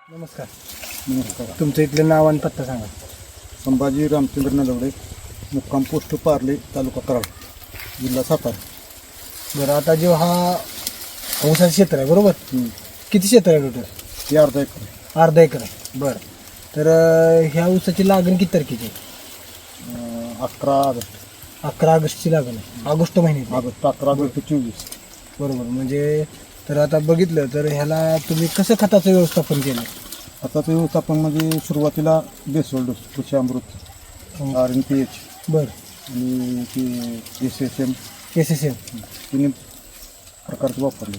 नमस्कार. नमस्कार. तुमचं इथलं नाव आणि पत्ता सांगा. संभाजी रामचंद्र नलवडे, मुक्काम पोस्ट पार्ले, तालुका कराड, जिल्हा सातारा. बरं, आता जो हा ऊसाचं क्षेत्र आहे बरोबर, किती क्षेत्र आहे टोटल? हे अर्धा एकर आहे. अर्धा एकर आहे. बरं, तर ह्या ऊसाची लागण किती तारखेची आहे? 11 ऑगस्ट. 11 ऑगस्टची लागण आहे. ऑगस्ट महिन्यात. 11 ऑगस्ट 24. बरोबर. म्हणजे तर आता बघितलं तर ह्याला तुम्ही कसं खताचं व्यवस्थापन केलं? आता ते आपण म्हणजे सुरुवातीला बेसोल डोस, कृषी अमृत, RNPH बरं, आणि ती SSM SSM तिन्ही प्रकारचे वापरले.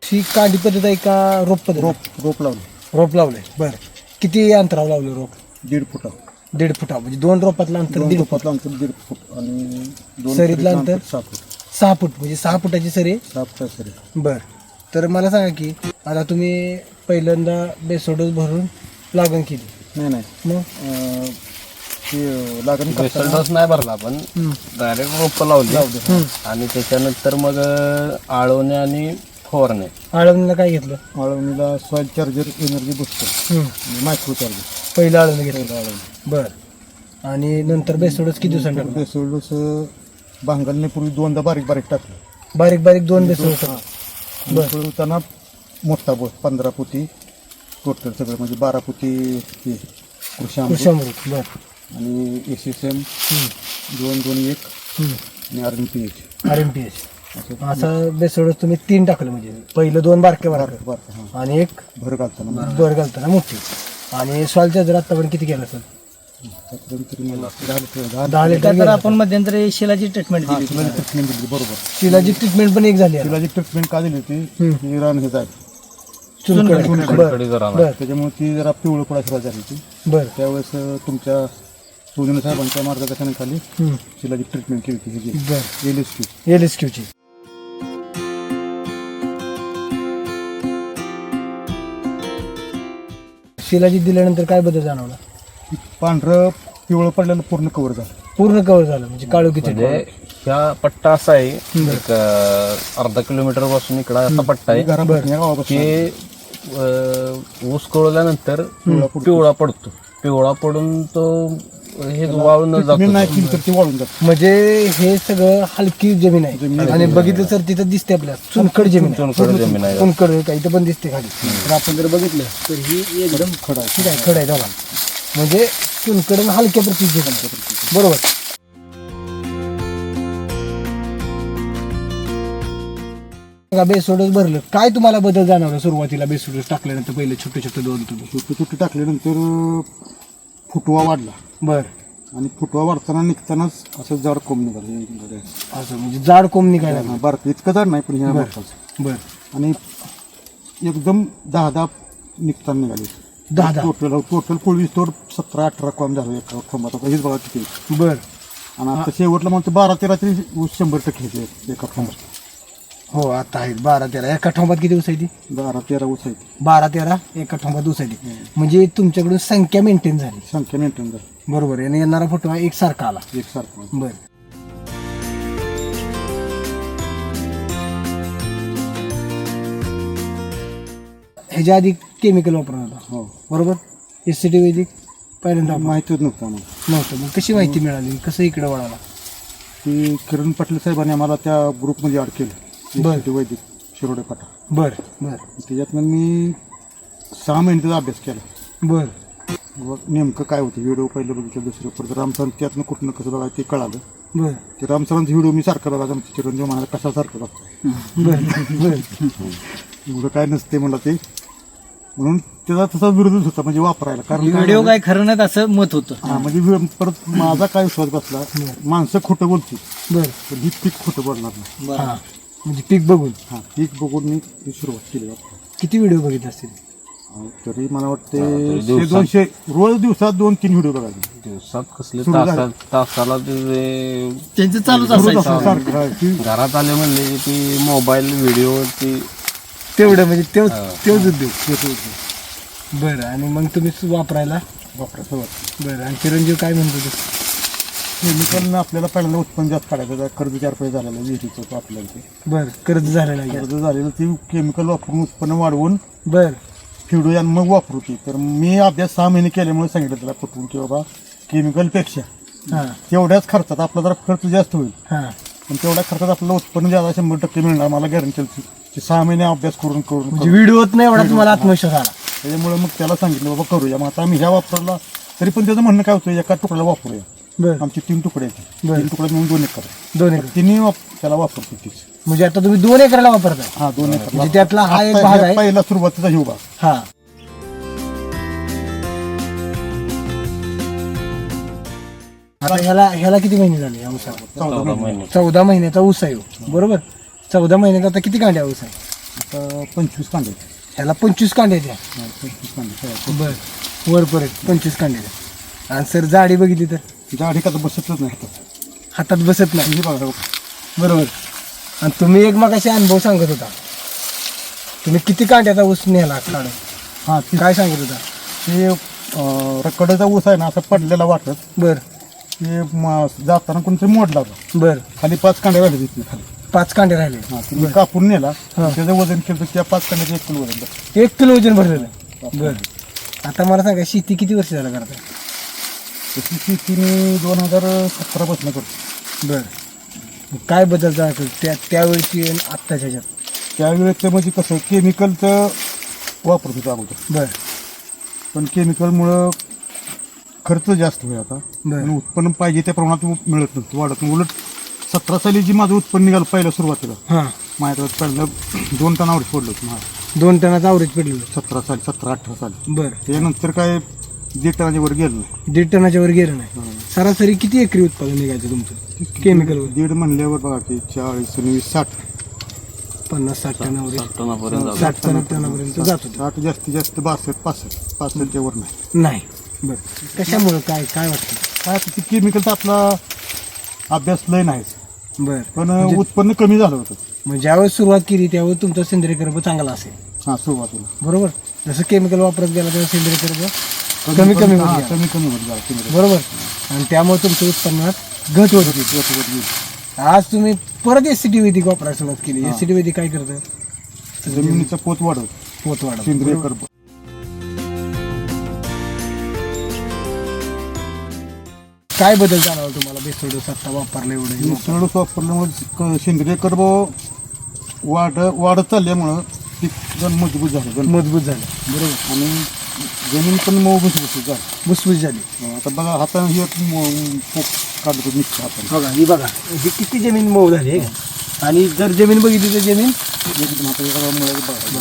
ही कांडी पद्धत आहे का रोप पद्धत? रोप लावले रोप लावलंय. बरं, किती अंतरावर लावलं रोप? 1.5 फुटा. 1.5 फुटा, म्हणजे 2 रोपातलं अंतर 1.5 फूट. रोपातलं अंतर 1.5 फूट आणि 2 सरीतलं अंतर 6 फूट. 6 फूट, म्हणजे 6 फुटाची सरी. 6 फुटा सरी. बर, तर मला सांगा की आता तुम्ही पहिल्यांदा बेसोडोस भरून लागण केली, नाही मग ते लागण बेसल डोस नाही भरला आपण, डायरेक्ट रोप लावली आणि त्याच्यानंतर मग आळवणे आणि फवारणे. आळवणीला काय घेतलं? आळवणीला सॉइल चार्जर, एनर्जी बुस्टर आणि मायक्रो चार्जर. पहिलं आळवणी घेतलं. बर, आणि नंतर बेसोडोस किती दिवसांनी टाकलं? बेसोडोस भांगलने पूर्वी 2दा बारीक बारीक टाकलं. बारीक बारीक 2 बेसोडोस. बर, त्यांना मोठा बोट 15 पोती टोटल सगळं, म्हणजे 12 पोती हे कृषी अमृत कृषामृत. बर, आणि SSM 221 आणि RNPH. RMPH असं बेसोडोस तुम्ही 3 टाकलं, म्हणजे पहिलं 2 बारके हां, आणि एक भर घालताना बर घालताना मोठी. आणि सॉइलच्या जर आतापर्यंत किती केलं असेल? तरी मला 10 लिटर तर गेलं. आपण मध्यंतरी शिलाची ट्रीटमेंट दिली. ट्रीटमेंट दिली. बरोबर. शिलाची ट्रीटमेंट पण एक झाली आहे. तिला जी ट्रीटमेंट का दिली होती, ही रान हे जाय चुनखडी. बर कडे जरा बर त्याच्यामुळे ती जरा पिवळं पडा सुरुवात झाली होती. बर. त्यावेळेस तुमच्या सुजन साहेबांच्या मार्गदर्शनाखाली शिलाची ट्रीटमेंट केली होती. ही बर, LSQ. LSQची. शिलाजी दिल्यानंतर काय बदल जाणवला? पांढरं पिवळं पडलेलं पूर्ण कव्हर झालं. पूर्ण कव्हर झालं, म्हणजे काळोखीचे. म्हणजे ह्या पट्टा असा आहे, एक अर्धा किलोमीटर पासून इकडं असा पट्टा आहे घरापासून या गावापासून की ऊस कळल्यानंतर पिवळा पडतो. पिवळा पडून तो हे वाळून मी जातो. नाही केली तर ती वाळून जात. म्हणजे हे सगळं हलकी जमीन आहे, आणि बघितलं तर तिथं दिसते आपल्याला चुनखड जमीन आहे. चुनखड जमीन आहे. चुनखड काही इथं पण दिसते खाली. तर आपण जर बघितलं तर ही एकदम खडा आहे. ठीक आहे, खड आहे दोघांना, म्हणजे चुनखड आणि हलक्या प्रतीची जमीन. बरोबर. बेसोडोस भरलं, काय तुम्हाला बदल जाणवला सुरुवातीला बेसोडोस टाकल्यानंतर? पहिले छोटे छोटे 2 तुम्ही. छोटे टाकल्यानंतर फुटवा वाढला, बर, आणि फुटवा वाढताना निघतानाच असं जाड कोंब निघाले. असं म्हणजे जाड कोंब निघायला लागलं. बारक इतकं जाड नाही, पण ह्या बारकाचं. बर, आणि एकदम 10 निघताना निघाले. 10 टोटल पोळी स्टोर 17-18 कोंब झालं एका खोंबात. हेच बघा किती. बर. आणि आता शेवटला मग 12-13 तरी 100% येते एका खोंबात. हो, आता आहेत 12-13. एका ठोंबात किती ऊस आहे ती? 12-13 ऊस आहे. 12-13 एका ठोंबात ऊस आहे ती. म्हणजे तुमच्याकडून संख्या मेंटेन झाली. संख्या मेंटेन झाली. बरोबर आहे. आणि येणारा फुटवा एकसारखा आला. एकसारखं. बर. ह्याच्या आधी केमिकल वापरत होता, हो, बरोबर? SCT वैदिक पहिल्यांदा माहितीच नव्हतं आम्हाला. नव्हतं. मग कशी माहिती मिळाली? कसं इकडे वळाला? की किरण पाटील साहेबांनी आम्हाला त्या ग्रुपमध्ये ॲड केलं. बरं. SCT वैदिक शिरोडे पाटा. बर बर त्याच्यातनं मी 6 महिने त्याचा अभ्यास केला. बर. व नेमकं काय होतं, व्हिडिओ पहिलं बघितलं, दुसरं परत रामसरांचं त्यातनं कुठनं कसं बघायचं ते कळालं. बर ते रामसरांचा व्हिडिओ मी सारखं बघायचा. आमच्या चिरंजीव म्हणाला कशासारखं बघतो, बर बर. एवढं काय नसते म्हणलं ते. म्हणून त्याचा तसा विरोधच होता, म्हणजे वापरायला. कारण व्हिडिओ काय खरं नाही असं मत होतं. हा, म्हणजे परत माझा काय विश्वास बसला, माणसं खोटं बोलतील बर. पण ही पीक खोटं बोलणार नाही. हा, म्हणजे पीक बघून. हा, पीक बघून मी ही सुरुवात केली. किती व्हिडिओ बघितले असतील? तरी मला वाटते 100-200 रोज दिवसात 2-3 व्हिडिओ बघायचे. दिवसात कसले सुरू झालं. तासाला ते त्यांचं चालूच रोज असायचं. असं सारखं आहे की घरात आले म्हणले की ती मोबाईल व्हिडिओ ती तेवढं म्हणजे तेच उद्योग. तेच होतं. बरं, आणि मग तुम्ही वापरायला वापरा सुरुवात. बरं. आणि चिरंजीव काय म्हणतो ते? केमिकलनं आपल्याला पहिल्यांदा उत्पन्न जास्त काढायचं आहे. कर्ज 4 पैसे झालेलं आहे विहिरीचं होतं आपल्याला ते. बर कर्ज झालेला आहे. कर्ज झालेलं ते केमिकल वापरून उत्पन्न वाढवून बर फिडू आणि मग वापरू ती. तर मी अभ्यास 6 महिने केल्यामुळे सांगितलं त्याला पटवून की बाबा केमिकलपेक्षा हा तेवढ्याच खर्चात आपला जरा खर्च जास्त होईल हा पण तेवढ्या खर्चात आपल्याला उत्पन्न ज्यादा 100% मिळणार मला गॅरंटी. 6 महिने अभ्यास करून करून म्हणजे व्हिडिओत नाही एवढा तुम्हाला आत्मविश्वास आला. त्याच्यामुळे मग त्याला सांगितलं बाबा करूया. मग आता आम्ही ह्या वापरला तरी पण त्याचं म्हणणं काय होतं एका तुकड्याला वापरूया. बर आमची 3 तुकडे आहेत. बरं. 3 तुकडे मिळून 2 एकर 2 एकर तिन्ही त्याला वापरतो तीच. म्हणजे आता तुम्ही 2 एकराला वापरता. हा 2 एकर म्हणजे त्यातला हा एक आता भाग ह्या आहे. पहिला सुरुवातीचा हिव भाग. हा आता ह्याला किती महिने झाले या ऊसाला? 14 महिने 14 महिन्याचा ऊस आहे हो. बरोबर 14 महिन्याचा आता किती कांड्या ऊस आहे? आता 25 कांडे आहेत. ह्याला 25 कांड्या द्या. 25 कांडे बर वर परत 25 कांड्या द्या. आणि सर जाडी बघितली तर जाडी का बसतच नाही आता. हातात बसत नाही. हे बघा बरोबर. आणि तुम्ही एक मगाशी अनुभव सांगत होता. तुम्ही किती कांड्याचा ऊस नेला काढून हा काय सांगत होता? ते रकड्याचा ऊस आहे ना असा पडलेला वाटत बर ते जाताना कोणतरी मोडला होता. बर खाली 5 कांडे राहिले तिथे खाली. 5 कांडे राहिले. हा ते मी कापून नेला हा. त्याचं वजन केलं त्या 5 कांड्याचं 1 किलो वजन बसलं. 1 किलो वजन भरलेलं आहे. बर आता मला सांगा शेती किती वर्ष झालं करता? तशी शेती मी 2017 पासून करतो. बर काय बदल झाला त्यावेळची आणि आत्ताच्या ह्याच्यात? त्यावेळेचं म्हणजे कसं केमिकलचं वापरत होतं अगोदर बर पण केमिकलमुळं खर्च जास्त होईल आता बर आणि उत्पन्न पाहिजे त्या प्रमाणात मिळत नव्हतं वाढत नाही. उलट 17 साली जी माझं उत्पन्न निघालं पहिल्या सुरुवातीला हां माझ्याकडे पहिलं 2 टनावर पडलं होतं माझं 2 टनाचं अवरेज पडलेलं. 17 साली 17-18 साली. बर त्यानंतर काय 1.5 टनाच्या वर गेलं नाही. 1.5 टनाच्या वर गेलं नाही. सरासरी किती एकरी उत्पादन निघायचं तुमचं केमिकलवर? 1.5 म्हणल्यावर बघा की 40 20 60 50-60 टनावर 60 टनापर्यंत जातो. 60 टनापर्यंत जात होतं. 60 जास्तीत जास्त 62-65 वर नाही. नाही बर कशामुळं काय काय वाटतं? काय आता ते केमिकलचा आपला अभ्यास लय नाहीच बर पण उत्पन्न कमी झालं होतं. मग ज्यावेळेस सुरुवात केली त्यावेळेस तुमचा सेंद्रिय कर्ब चांगला असेल. हा सुरुवातीला बरोबर जसं केमिकल वापरत गेला तेव्हा सेंद्रिय कर्ब कमी कमी होत हा, गेला. कमी होत झालं केमिकल. बरोबर आणि त्यामुळे तुमच्या उत्पन्नात घट होत गेली. आज तुम्ही परत एससीटी वैदिक वापरायला सुरुवात केली. एससीटी वैदिक काय करतं? जमिनीचा पोत वाढवत पोत वाढ सेंद्रिय कर्ब. काय बदल जाणवला तुम्हाला बेसोडोस आता वापरलं एवढं? सडूस वापरल्यामुळे सेंद्रिय कर्ब वाढत चालल्यामुळं पीक जण मजबूत झालं मजबूत झालं. बरोबर आणि जमीन पण मऊ भुसभुशीत झाली. भुसभुस झाली. आता बघा हाताने हे पोक काढतो निघतं हाताने. बघा ही बघा ही किती जमीन मऊ झाली आहे का? आणि जर जमीन बघितली तर जमीन एकदम आता एखादा मुळे बघा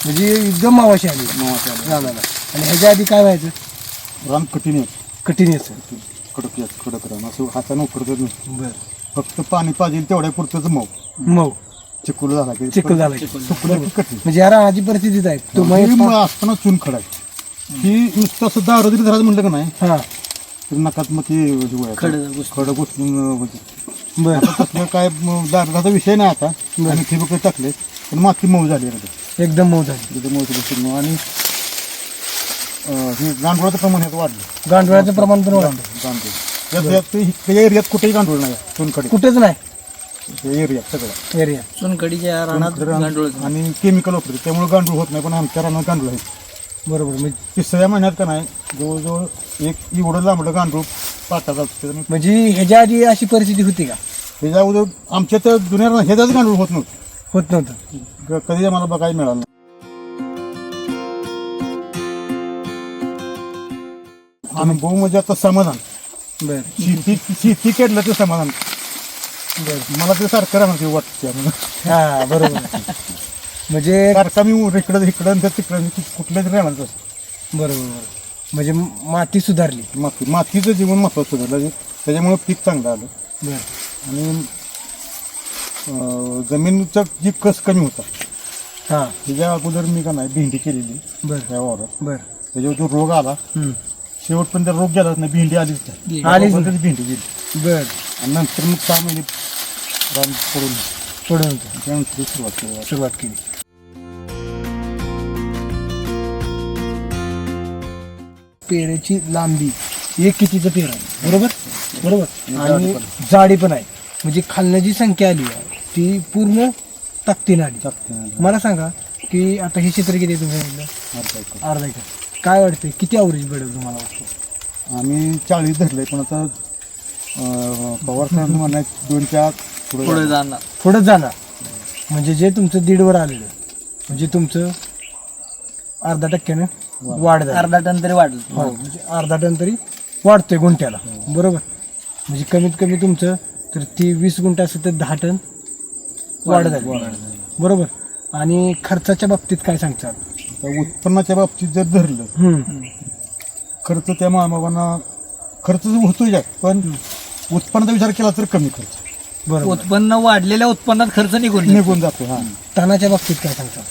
म्हणजे एकदम मावाशी आली मावाच्या आल्या. रानाला. आणि ह्याच्या आधी काय व्हायचं? रान कठीण कठीण यायचं. कडक रान असं हाताने उकरत नाही. बर फक्त पाणी पाहिजे तेवढ्या पुरतच मऊ मऊ चिखल झाला की चिखल झाला की. सुकलं की कठीण. म्हणजे या रानाची परिस्थितीच आहे ही तुम्ही मग असताना चून खडाय ही नुसतं असं दारू जरी धरायचं म्हटलं का नाही हा तर नकात मग ती खडं घुसून बर तसलं काय दाराचा विषय नाही आता आणि ठिबक टाकले पण माती मऊ झाली आता एकदम मऊ झाली. तिथे मऊ बसून आणि हे गांडुळाचं प्रमाण ह्यात वाढलं. गांडुळाचं प्रमाण पण वाढलं. गांडूळ एरियात कुठेही गांडूळ नाही सोनकडे कुठेच नाही एरियात सगळं एरिया. सोनकडीच्या रानात गांडूळ आणि केमिकल वापरते त्यामुळे गांडूळ होत नाही पण आमच्या रानात गांडूळ आहे. बरोबर म्हणजे 3ऱ्या महिन्यात का नाही जवळजवळ एक एवढं लांबलं गांडूळ पाटा जातं. म्हणजे ह्याच्या आधी अशी परिस्थिती होती का? ह्याच्या अगोदर आमच्या त्या जुन्या ह्याच्याच गांडूळ होत होत नव्हतं. नव्हतं कधी आम्हाला बघायला मिळालं. अनुभव म्हणजे आता समाधान बर शेती केलं ते समाधान. बर मला ते सारखं राहणार वाटतं हा बरोबर. म्हणजे सारखा मी इकडं इकडं तिकडं कुठल्या तरी राहणार तसं. बरोबर म्हणजे माती सुधारली. मातीचं जीवन महत्वाचं झालं त्याच्यामुळे पीक चांगलं आलं. बर आणि जमिनीचा जी कस कमी होता हा त्याच्या अगोदर मी का नाही भेंडी केलेली बर त्या वावरात. बर त्याच्यावर जो रोग आला शेवट पण त्या रोग गेलाच नाही भेंडी आलीच नाही. आलीच नाही. रोगातच भेंडी गेली बर आणि नंतर मग 6 महिने रान पडून पडून होतं. त्यानंतर सुरुवात केली. पेरेची लांबी एक कितीचं पेर आहे, बरोबर आणि जाडी पण आहे. म्हणजे खालनं जी संख्या आली आहे ती पूर्ण ताकदीनं आली. मला सांगा की आता हे क्षेत्र किती आहे तुम्ही सांगितलं? अर्धा एकर. काय वाटते किती अवरेज पडेल तुम्हाला वाटतं? आम्ही 40 धरले, पण आता पवार साहेब म्हणायचं 2-4 पुढे जाणार. पुढंच जाणार. म्हणजे जे तुमचं 1.5 आलेलं म्हणजे तुमचं अर्धा टक्क्यानं वाढ झाली. अर्धा टन तरी वाढलं. हो, म्हणजे अर्धा टन तरी वाढतोय गुंठ्याला, बरोबर. म्हणजे कमीत कमी तुमचं तर ती 20 गुंठ असेल तर 10 टन वाढ झाली, बरोबर. आणि खर्चाच्या बाबतीत काय सांगतात? तर उत्पन्नाच्या बाबतीत जर धरलं, खर्च त्या मामाबांना खर्च होतोय जास्त, पण उत्पन्नाचा विचार केला तर कमी खर्च, बरोबर. उत्पन्न वाढलेल्या उत्पन्नात खर्च निघून जातो. हा, तणाच्या बाबतीत काय सांगतात?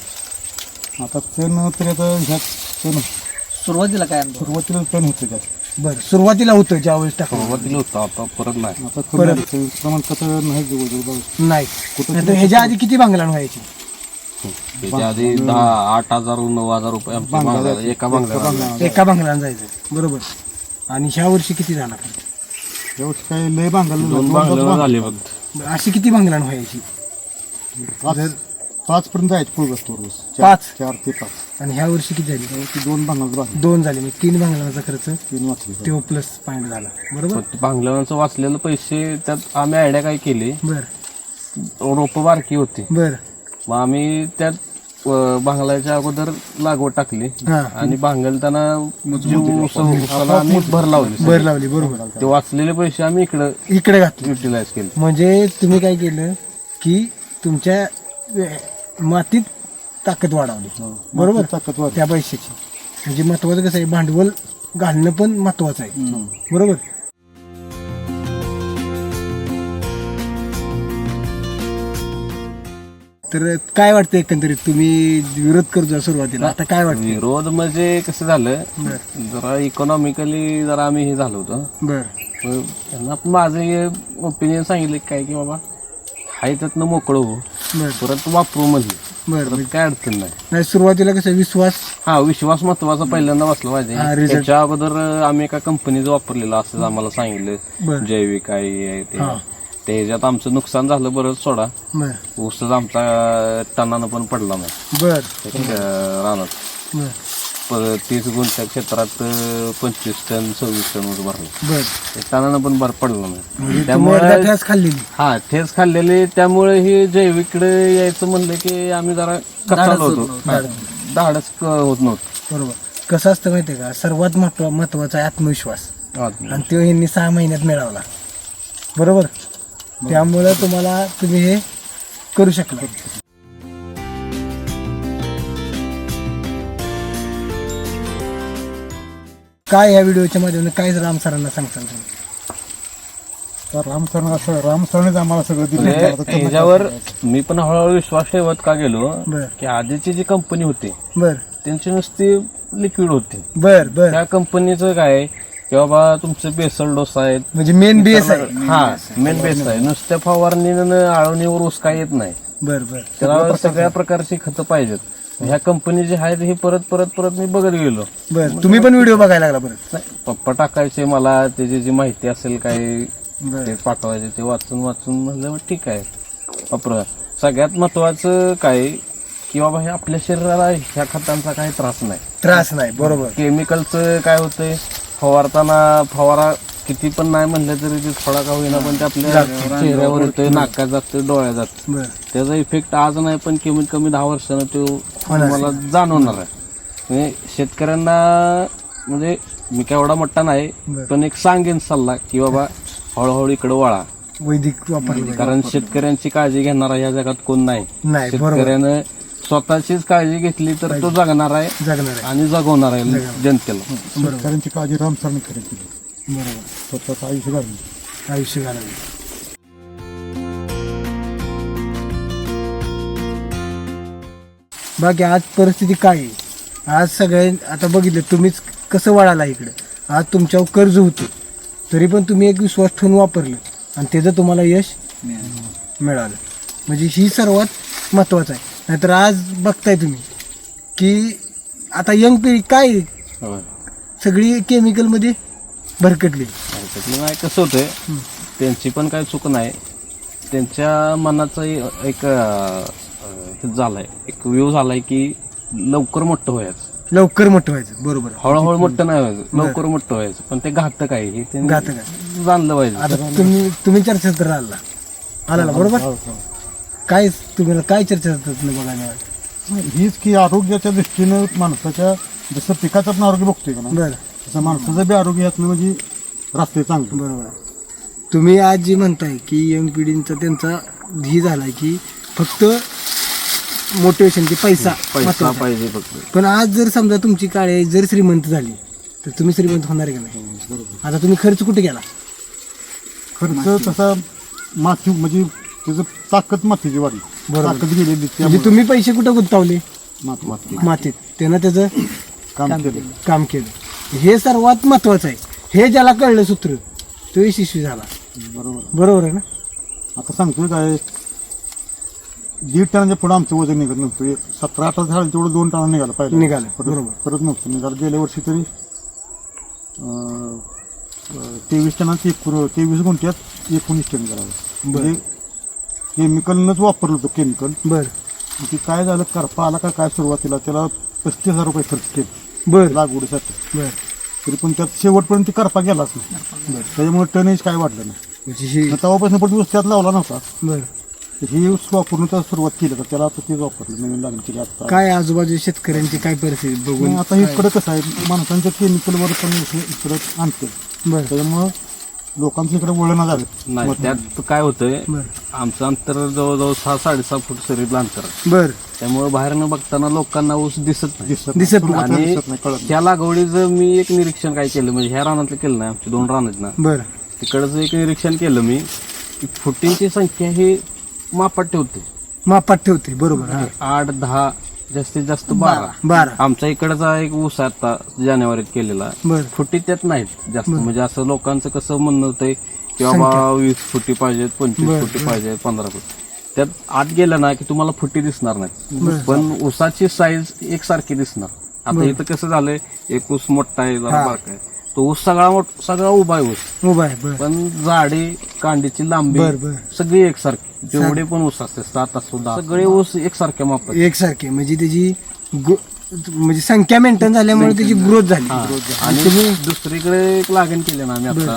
आता तण तरी आता ह्यात तण सुरुवातीला काय अनुभव? सुरुवातीला तण होतं जास्त. बरं, सुरुवातीला होतं ज्यावेळेस टाकलं सुरुवातीला होतं, आता परत नाही. आता कमी आलं. प्रमाण खतं नाही जवळजवळ. नाही. नाहीतर ह्याच्या आधी किती भांगलाण व्हायची? त्याच्या आधी 8,000-9,000 रुपये आमच्या भांगलाला, एका भांगलाला. एका भांगलाण जायचं, बरोबर. आणि ह्या वर्षी किती झाला खर्च? यावर्षी काय लय भांगायला 2 भांगलाला झाले फक्त. बरं, अशी किती भांगलाण व्हायची? 5 पर्यंत जायचं पुढं असतो रोज. 5? 4 ते 5. आणि ह्या वर्षी किती झाली? 2 भांगाला 2 झाले. म्हणजे 3 भांगलाणाचा खर्च 3 वाचले. तो प्लस पॉईंट झाला, बरोबर. भांगलाचं वाचलेलं पैसे त्यात आम्ही आयडिया काय केली, बर रोपं बारकी होती. बर मग आम्ही त्यात भांगलाच्या अगोदर लागवड टाकली हा. आणि भांगलताना उसाला आम्ही भर लावली. बर लावली, बरोबर. ते वाचलेले पैसे आम्ही इकडे घातले. युटिलाइज केले. म्हणजे तुम्ही काय केलं की तुमच्या मातीत ताकद वाढवली, बरोबर. ताकद वाढ. त्या पैशाची म्हणजे महत्वाचं कसं आहे, भांडवल घालणं पण महत्वाचं आहे, बरोबर. तर काय वाटतं एकंदरीत तुम्ही विरोध करतो सुरुवातीला, आता काय वाटतं? विरोध म्हणजे कसं झालं, जरा इकॉनॉमिकली जरा आम्ही हे झालो होतो. बर मग त्यांना माझं हे ओपिनियन सांगितलं काय की बाबा हाय त्यातनं मोकळं हो, बर परत वापरू म्हणले. बर. परत काय अडचण नाही. नाही, सुरुवातीला कसं विश्वास, हा, विश्वास महत्वाचा पहिल्यांदा बसला हा, पाहिजे. result. त्याच्या अगोदर आम्ही एका कंपनीचं वापरलेलं असं आम्हाला बर. सांगितलं, जैविक आहे ते. हा. त्याच्यात आमचं नुकसान झालं बरंच, सोडा. बर ऊसच आमचा टनानं पण पडला नाही बर रानात. बर 30 गुंठ्या क्षेत्रात 25 टन 26 टन ऊस भरला. बर. टनानं पण भर पडला नाही. तुम्ही त्यामुळे एकदा ठेस खाल्लेली. हा, ठेच खाल्लेले. त्यामुळे हे जैविकडे यायचं म्हणलं की आम्ही जरा कचाल होतो, धाडस होत नव्हतं. बरोबर. कसं असतं माहितीये का, सर्वात महत्वाचा आहे आत्मविश्वास, आणि तो यांनी 6 महिन्यात मिळवला, बरोबर. त्यामुळे तुम्ही हे करू शकला. काय या व्हिडिओच्या माध्यमातून काय राम सरांना सांगताल तुम्ही? तर रामसरनेच आम्हाला सगळं दिलं. म्हणजे ह्याच्यावर मी पण हळूहळू विश्वास ठेवत का गेलो बर की आधीची जी कंपनी होती बर त्यांची नुसती लिक्विड होती. बर बर. त्या कंपनीचं काय की बाबा तुमचे बेसल डोस आहेत, म्हणजे मेन बेस आहे. हा, मेन बेस आहे. नुसत्या फवारणीनं आळवणीवर ऊस काय येत नाही. बर बर त्याला सगळ्या प्रकारची खतं पाहिजेत. ह्या कंपनी जे आहेत हे परत मी बघत गेलो. बर. तुम्ही पण व्हिडिओ बघायला लागला परत? पप्पा टाकायचे, मला त्याची जी माहिती असेल काही बर ते पाठवायचे, ते वाचून म्हणलं मग ठीक आहे वापरा. सगळ्यात महत्वाचं काय की बाबा हे आपल्या शरीराला ह्या खतांचा काही त्रास नाही, त्रास नाही, बरोबर. केमिकलचं काय होतंय, फवारताना फवारा किती पण नाही म्हणलं तरी ते थोडा का होईना पण ते आपल्या चेहऱ्यावर येतोय, नाकात जातोय, डोळ्यात जात. बर त्याचा इफेक्ट आज नाही पण कमीत कमी 10 वर्षानं तो मला जाणवणार आहे. म्हणजे शेतकऱ्यांना, म्हणजे मी काय एवढा मोठा नाही पण एक सांगेन सल्ला की बाबा हळूहळू इकडे वळा, वैदिक वापरलं कारण शेतकऱ्यांची काळजी घेणारा या जगात कोण नाही. नाही, बरोबर. शेतकऱ्यानं स्वतःचीच काळजी घेतली तर तो जगणार आहे जगणार आहे, आणि जगवणार आहे जनतेला. शेतकऱ्यांची काळजी रामसरने खरी केली. बरोबर. स्वतःचं आयुष्य घालवलं. बाकी आज परिस्थिती काय आहे? आज सगळे आता बघितलं तुम्हीच कसं वळाला इकडे. आज तुमच्यावर कर्ज होतं तरी पण तुम्ही एक विश्वास ठेवून वापरलं आणि त्याचं तुम्हाला यश मिळालं. म्हणजे ही सर्वात महत्वाचं आहे. नाहीतर आज बघताय तुम्ही की आता यंग पिढी काय होय. सगळी केमिकलमध्ये भरकटली. हरकत नाही. कसं होतंय, त्यांची पण काही चूक नाही. त्यांच्या मनाचा एक हे झालाय, एक व्ह्यू झालाय की लवकर मोठं व्हायचं, लवकर मोठं व्हायचं. बरोबर. हळूहळू मोठं नाही व्हायचं, लवकर मोठं व्हायचं. पण ते घातक आहे हे त्यांनी घातक आहे. जाणलं पाहिजे. आता तुम्ही चर्चेत आला ना, बरोबर. काय तुम्हाला काय चर्चेत बघायला मिळालं? हीच की आरोग्याच्या दृष्टीनं माणसाच्या जसं पिकाचं आपण आरोग्य बघतोय का ना, बरं. तसं माणसाचं बी आरोग्य यातनं म्हणजे राहते चांगलं. बरोबर. तुम्ही आज जे म्हणताय की यंग पिढींचा त्यांचा ही झालाय की फक्त मोटिवेशन की पैसा महत्त्वाचा आहे. पाहिजे फक्त. पण आज जर समजा तुमची काळे जर श्रीमंत झाली तर तुम्ही श्रीमंत होणार आहे का नाही? आता तुम्ही खर्च कुठे केला? खर्च तसा माती म्हणजे त्याचं ताकद मातीची वाढली, बरोबर. ताकद गेलेली म्हणजे त्यामुळे तुम्ही पैसे कुठे गुंतवले? माती मातीत. त्यानं त्याचं काम केलं. काम केलं. हे सर्वात महत्वाचं आहे. हे ज्याला कळलं सूत्र तो यशस्वी झाला. बरोबर. बरोबर आहे ना? आता सांगतोय काय, 1.5 टनाच्या पुढे आमचं वजन निघत नव्हतं. 17-18 झालं तेवढं 2 टन निघालं पाहिजे. निघालं, बरोबर. परत नव्हतं निघालं. गेल्या वर्षी तरी 23 टनात 23 गुंठ्यात 19 टन निघालं. म्हणजे केमिकलनंच वापरलं होतं केमिकल. बर ते काय झालं, करपा आला का काय सुरुवातीला त्याला 35,000 रुपये खर्च केले बर लागवडीसाठी. बर. तरी पण त्यात शेवटपर्यंत ती करपा गेलाच नाही. त्याच्यामुळे टनेज काय वाढलं नाही. म्हणजे ही तेव्हापासून पण ऊस त्यात लावला नव्हता. बर. ही ऊस वापरून तर सुरुवात केली तर त्याला आता तेच वापरलं, नवीन लागण केली आता. काय आजूबाजू शेतकऱ्यांची काय परिस्थिती बघून मग आता इकडं कसं आहे, माणसांच्या केमिकलवर पण इकडं आणते. बर त्याच्यामुळं लोकांचं इकडे वळण झालं. नाही, त्यात काय होतंय, बर आमचं अंतर जवळजवळ 6-6.5 फूट सरीतलं अंतर आहे. बर. त्यामुळे बाहेरनं बघताना लोकांना ऊस दिसत नाही. दिसत दिसत नाही. सुरुवातीला आणि दिसत नाही, कळत ह्या लागवडीचं मी एक निरीक्षण काय केलं, म्हणजे ह्या रानातलं केलं नाही, आमची 2 रान आहेत ना, बर तिकडचं एक निरीक्षण केलं मी की फुटींची संख्या ही मापात ठेवते. मापात ठेवते. बरोबर. हा. 8-10 जास्तीत जास्त 12. 12. आमच्या इकडचा एक ऊस आहे आता जानेवारीत केलेला, बर फुटी त्यात नाहीत जास्त. म्हणजे असं लोकांचं कसं म्हणणं होतंय की बाबा 20 फुटी पाहिजेत, 25 फुटी पाहिजेत, 15 फुट. त्यात आत गेलं ना की तुम्हाला फुटी दिसणार नाही, पण ऊसाची साईज एकसारखी दिसणार. आता इथं कसं झालंय, एक ऊस मोठा आहे, जरा बारका आहे, तो ऊस सगळा उभा आहे ऊस, उभा आहे. बर पण जाडी, कांडीची लांबी बर बर. सगळी एकसारखी. जेवढे पण ऊस असते 7 असो 10 सगळे ऊस एकसारख्या मापात. एकसारखे. म्हणजे त्याची म्हणजे संख्या मेंटेन झाल्यामुळे त्याची ग्रोथ झाली. आणि तुम्ही दुसरीकडे एक लागण केली ना आम्ही आता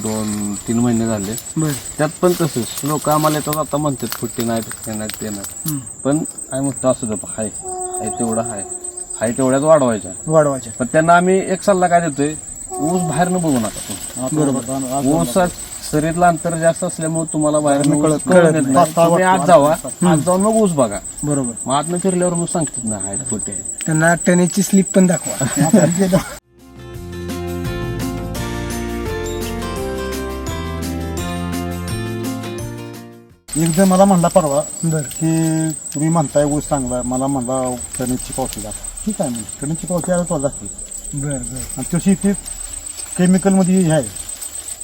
2-3 महिने झाले, बर त्यात पण तसंच लोक आम्हाला येतात आता म्हणतात फुट्टी नाही ते नाही ते नाही, पण काय म्हणतो असू दे, हाय तेवढं हाय तेवढ्याच वाढवायच्या. वाढवायच्या. पण त्यांना आम्ही एक सल्ला काय देतोय, ऊस बाहेरनं बघू नका तुम्ही. बरोबर. ऊसात शरीरातलं अंतर जास्त असल्यामुळे तुम्हाला बाहेरनं कळत कळत नाही. तुम्ही आत जावा, आत जाऊन मग ऊस बघा. बरोबर. मग आतनं फिरल्यावर मग सांगतात ना हाय फुटे. त्यांना टनेची स्लिप पण दाखवा. एकदा मला म्हणला परवा बर की तुम्ही म्हणताय ऊस चांगला आहे, मला म्हणला टनेजची पावती दाखवा. ठीक आहे, म्हणजे टनेजची पावती आहे तो दाखवी. बर बर आणि तो शेतीत केमिकलमध्ये हे आहे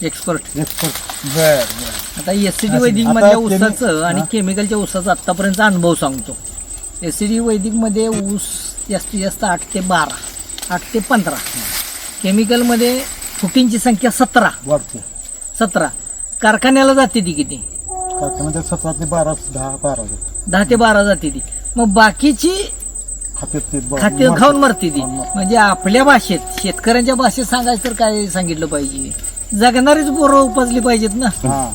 एक्सपर्ट. एक्सपर्ट. बर बर. आता एससीडी वैदिक आता मधल्या केमी- ऊसाचं आणि केमिकलच्या ऊसाचा आतापर्यंतचा अनुभव सांगतो. एससीडी वैदिक मध्ये ऊस जास्तीत जास्त 8 ते 12, 8 ते 15. केमिकलमध्ये फुटींची संख्या 17. वाढते. 17 कारखान्याला जाते ती किती? कारखान्यात 17 ते 12, 10-12 10 ते 12 जाते ती. मग बाकीची खात्यात ते खाते खाऊन मरते ती. म्हणजे आपल्या भाषेत, शेतकऱ्यांच्या भाषेत सांगायचं तर काय सांगितलं पाहिजे, जगणारीच पोरं उपजली पाहिजेत ना. हा.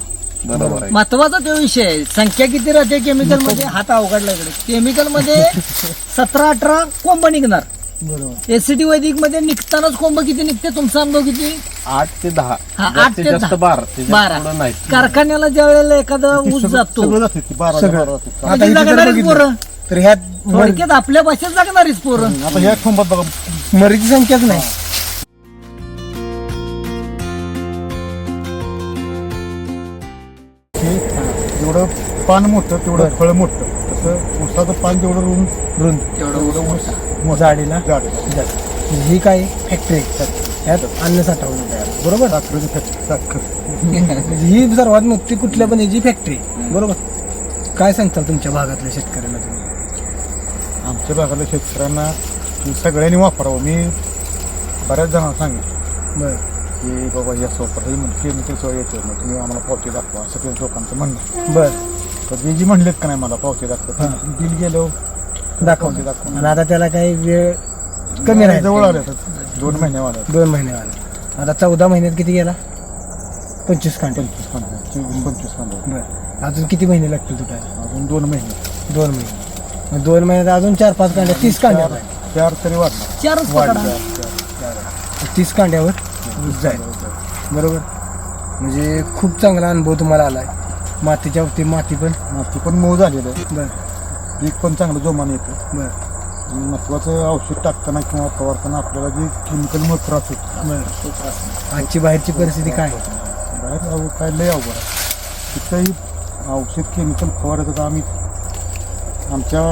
बरोबर आहे. महत्वाचा तो विषय आहे. संख्या किती राहते केमिकल मध्ये, हात अवघडला इकडे. केमिकल मध्ये 17-18 कोंब निघणार. बरोबर. एससीडी वैदिक मध्ये निघतानाच कोंब किती निघते, तुमचा अनुभव किती? 8 ते 10. हा, 8 जास्तीत ते जास्त 10. 12. त्याच्या 12. पुढं नाही. कारखान्याला ज्या वेळेला एखादा ऊस जातो सगळं जाते ती 12 सगळं. जाते. आता म्हणजे इथे जर जगणारीच बघितलं पोरं. तर ह्यात थोडक्यात आपल्या भाषेत जगणारीच पोरं. आता ह्या खोंबात बघा, मरीची संख्याच नाही. हे जेवढं पान मोठं तेवढं फळ मोठं. तसं ऊसाचं पान जेवढं रुंद रुंद तेवढं ऊस जाडीला जाड आहे. जास्त. ही काय फॅक्टरी ह्यात अन्न साठवणं तयार. बरोबर. साखरेची साखर. ही सर्वात मोठी कुठल्या पण याची फॅक्टरी. बरोबर. काय सांगताल तुमच्या भागातल्या शेतकऱ्यांना तुम्ही? आमच्या भागातल्या शेतकऱ्यांना की सगळ्यांनी वापरावं. मी बऱ्याच जणांना सांगितलं बर की बाबा या सोपा हे केमिकलशिवाय यायचं नाही, तुम्ही आम्हाला पावती दाखवा असं काही लोकांचं म्हणणं. बरं तर ते जी म्हणलेत का नाही मला पावती दाखवा, बिल गेलो दाखवते आणि आता त्याला काही वेळ कमी राहील, जवळ आले तर 2 महिने वाढत. 2 महिने आले. आता 14 महिन्यात किती गेला? 25 कांडे. 24 कांडे. बरं अजून किती महिने लागतील तुला? अजून 2 महिने. 2 महिने. मग 2 महिन्यात अजून 4-5 कांड्या, 30 कांड्या 4 तरी वाढणार. 4च पकडा. 30 कांड्यावर ऊस जाईल. बरोबर. म्हणजे खूप चांगला अनुभव तुम्हाला आलाय. मातीच्या बाबतीत माती पण मऊ झालेलं आहे. बरं पीक पण चांगलं जोमाने येतं. बरं आणि महत्वाचं औषध टाकताना किंवा फवारताना आपल्याला जे केमिकलमुळे त्रास होतो. बरं. आजची बाहेरची परिस्थिती काय आहे? बाहेर काय लय अवघड आहे. तिथंही औषध केमिकल फवारायचं तर आम्ही आमच्या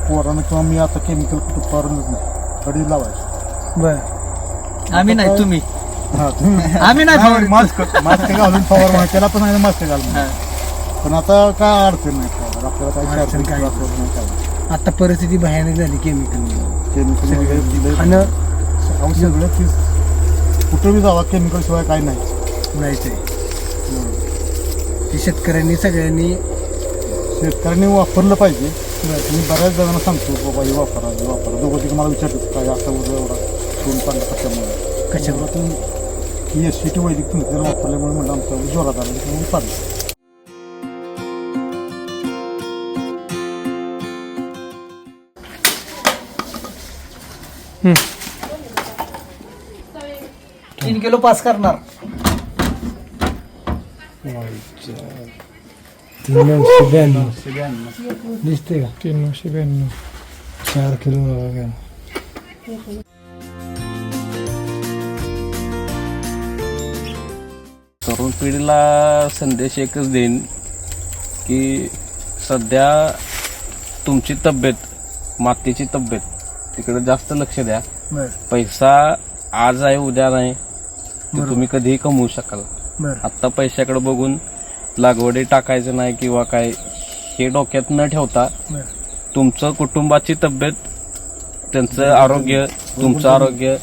पोरानं किंवा मी आता केमिकल कुठं फवारतच नाही, कधी लावायचं. बरं आम्ही नाही, तुम्ही. हा तुम्ही आम्ही नाही फवारत. मास्क घालून फवार म्हणा, त्याला पण आहे मास्क घालून. पण आता काय अडचण नाही फवार, आपल्याला काही अडचण त्रास काय होत नाही काय. आता परिस्थिती भयानक झाली केमिकल केमिकल आणि सगळं ती कुठं बी जावा केमिकल शिवाय काही नाही. जायचंय. ते शेतकऱ्यांनी सगळ्यांनी शेतकऱ्यांनी वापरलं पाहिजे. बरं. मी बऱ्याच जणांना सांगतो बाबा हे वापरा हे वापरा. दोघं तिकडे मला विचारतात काय असं एवढा 2-5 कशामुळे कशामुळे? ही SCT वैदिक तंत्र वापरल्यामुळे म्हणलं आमचं जोरात आलं म्हणून पाडलं. तीन किलो पास करणार. 392 दिसते का? 392. 4 किलो. तरुण पिढीला संदेश एकच देईन की सध्या तुमची तब्येत, मातीची तब्येत तिकडे जास्त लक्ष द्या. बरं पैसा आज आहे उद्या नाही, ते तुम्ही कधीही कमवू शकाल. बरं आत्ता पैशाकडे बघून लागवडी टाकायचं नाही किंवा काय हे डोक्यात न ठेवता बरं तुमचं कुटुंबाची तब्येत, त्यांचं आरोग्य, तुमचं आरोग्य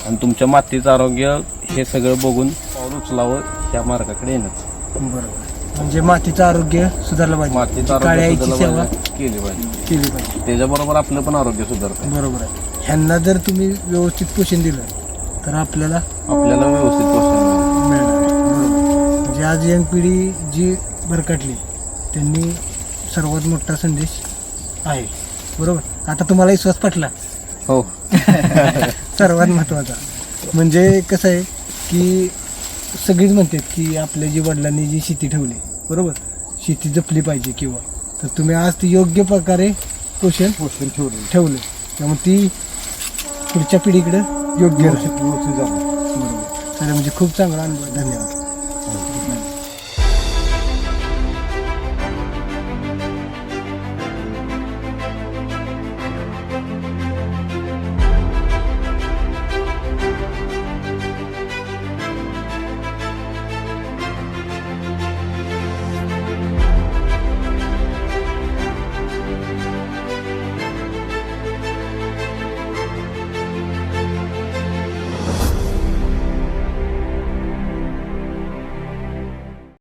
आणि तुमच्या मातीचं आरोग्य हे सगळं बघून पाऊल उचलावं, त्या मार्गाकडे येणंच. बरोबर. म्हणजे मातीचं आरोग्य सुधारलं पाहिजे, मातीचं काळ्या आरोग्य आईची सेवा केली पाहिजे, केली पाहिजे. त्याच्याबरोबर आपलं पण आरोग्य सुधारतं. बरोबर आहे. ह्यांना जर तुम्ही व्यवस्थित पोषण दिलं तर आपल्याला व्यवस्थित पोषण मिळेल. मिळणार आहे. बरोबर. म्हणजे आज यंग पिढी जी भरकटली त्यांनी सर्वात मोठा संदेश आहे. बरोबर. आता तुम्हाला विश्वास पटला. हो. सर्वात महत्त्वाचा म्हणजे कसं आहे की सगळीच म्हणतात की आपल्या जी वडिलांनी जी शेती ठेवली, बरोबर, शेती जपली पाहिजे किंवा, तर तुम्ही आज ती योग्य प्रकारे पोषण ठेवलं त्यामुळे ती पुढच्या पिढीकडे योग्य व्यवस्थित झालं. बरोबर. तर म्हणजे खूप चांगला अनुभव. धन्यवाद.